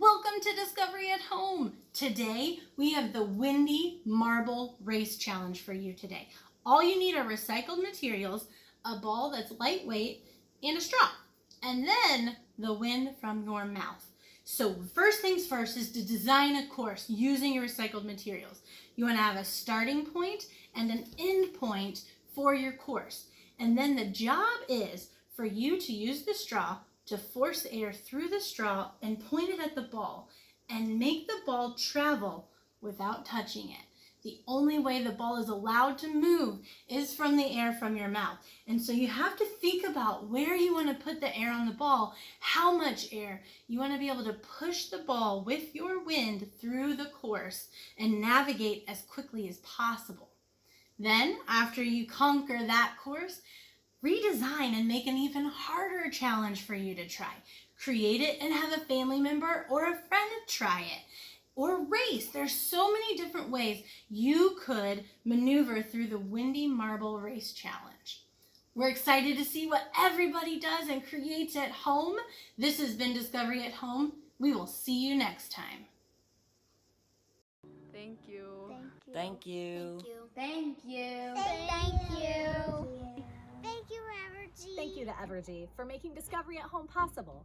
Welcome to Discovery at Home. Today we have the Windy Marble Race Challenge for you today. All you need are recycled materials, a ball that's lightweight, and a straw, and then the wind from your mouth. So first things first is to design a course using your recycled materials. You want to have a starting point and an end point for your course. And then the job is for you to use the straw to force air through the straw and point it at the ball and make the ball travel without touching it. The only way the ball is allowed to move is from the air from your mouth. And so you have to think about where you want to put the air on the ball, how much air. You want to be able to push the ball with your wind through the course and navigate as quickly as possible. Then, after you conquer that course, redesign and make an even harder challenge for you to try. Create it and have a family member or a friend try it. Or race. There's so many different ways you could maneuver through the Windy Marble Race Challenge. We're excited to see what everybody does and creates at home. This has been Discovery at Home. We will see you next time. Thank you. Thank you. Thank you. Thank you. Thank you, Evergy. Thank you to Evergy for making Discovery at Home possible.